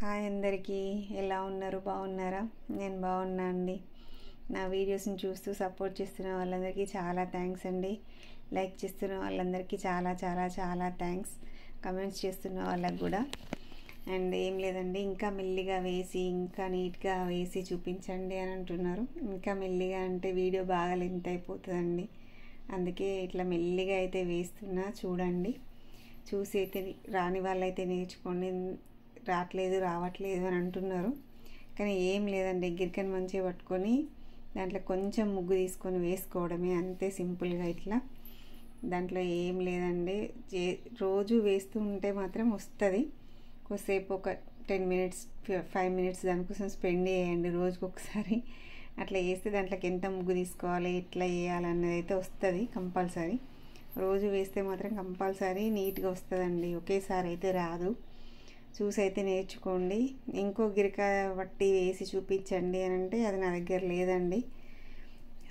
Hi అందరికీ, ఎలా ఉన్నారు? బాగున్నారా? నేను బాగున్నా అండి. నా వీడియోస్ని చూస్తూ సపోర్ట్ చేస్తున్న వాళ్ళందరికీ చాలా థ్యాంక్స్ అండి. లైక్ చేస్తున్న వాళ్ళందరికీ చాలా చాలా చాలా థ్యాంక్స్. కమెంట్స్ చేస్తున్న వాళ్ళకి కూడా. అండ్ ఏం లేదండి, ఇంకా మెల్లిగా వేసి ఇంకా నీట్గా వేసి చూపించండి అని అంటున్నారు. ఇంకా మెల్లిగా అంటే వీడియో బాగా లెంత్ అయిపోతుందండి. అందుకే ఇట్లా మెల్లిగా అయితే వేస్తున్నా, చూడండి. చూసి అయితే రాని వాళ్ళైతే నేర్చుకోండి. రావట్లేదు అని అంటున్నారు, కానీ ఏం లేదండి. గిరికని మంచిగా పట్టుకొని దాంట్లో కొంచెం ముగ్గు తీసుకొని వేసుకోవడమే, అంతే సింపుల్గా. ఇట్లా దాంట్లో ఏం లేదండి. రోజు వేస్తూ ఉంటే మాత్రం వస్తుంది. కొద్దిసేపు ఒక 10 మినిట్స్ 5 మినిట్స్ దానికోసం స్పెండ్ చేయండి రోజుకి ఒకసారి. అట్లా వేస్తే దాంట్లోకి ఎంత ముగ్గు తీసుకోవాలి, ఎట్లా వేయాలన్నది అయితే వస్తుంది కంపల్సరీ. రోజు వేస్తే మాత్రం కంపల్సరీ నీట్గా వస్తుందండి. ఒకేసారి అయితే రాదు. చూసి అయితే నేర్చుకోండి. ఇంకో గిరిక పట్టి వేసి చూపించండి అని అంటే అది నా దగ్గర లేదండి.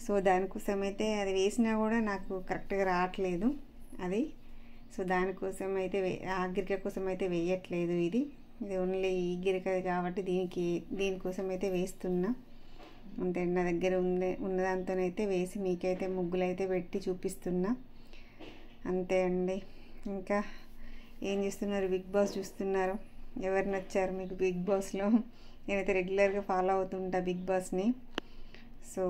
సో దానికోసం అయితే అది వేసినా కూడా నాకు కరెక్ట్గా రావట్లేదు అది. సో దానికోసం అయితే ఆ గిరిక కోసం అయితే వేయట్లేదు. ఇది ఓన్లీ ఈ గిరికది కాబట్టి దీనికోసం అయితే వేస్తున్నా అంతే. నా దగ్గర ఉన్నదాంతోనైతే వేసి మీకైతే ముగ్గులు అయితే పెట్టి చూపిస్తున్నా, అంతే అండి. ఇంకా ఏం చేస్తున్నారు? బిగ్ బాస్ చూస్తున్నారు. ఎవరు నచ్చారు మీకు బిగ్ బాస్లో? నేనైతే రెగ్యులర్గా ఫాలో అవుతుంటా బిగ్ బాస్ని. సో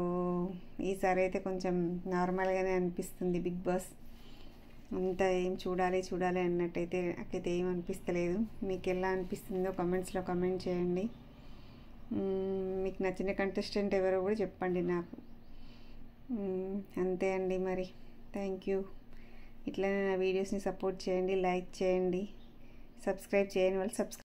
ఈసారి అయితే కొంచెం నార్మల్గానే అనిపిస్తుంది బిగ్ బాస్. అంతా ఏం చూడాలి అన్నట్టయితే నాకైతే ఏం అనిపిస్తలేదు. మీకు ఎలా అనిపిస్తుందో కమెంట్స్లో కమెంట్ చేయండి. మీకు నచ్చిన కంటెస్టెంట్ ఎవరో కూడా చెప్పండి నాకు. అంతే అండి. మరి థ్యాంక్ యూ. ఇట్లనే నా వీడియోస్ని సపోర్ట్ చేయండి, లైక్ చేయండి, సబ్స్క్రైబ్ చేయని వాళ్ళు సబ్స్క్రైబ్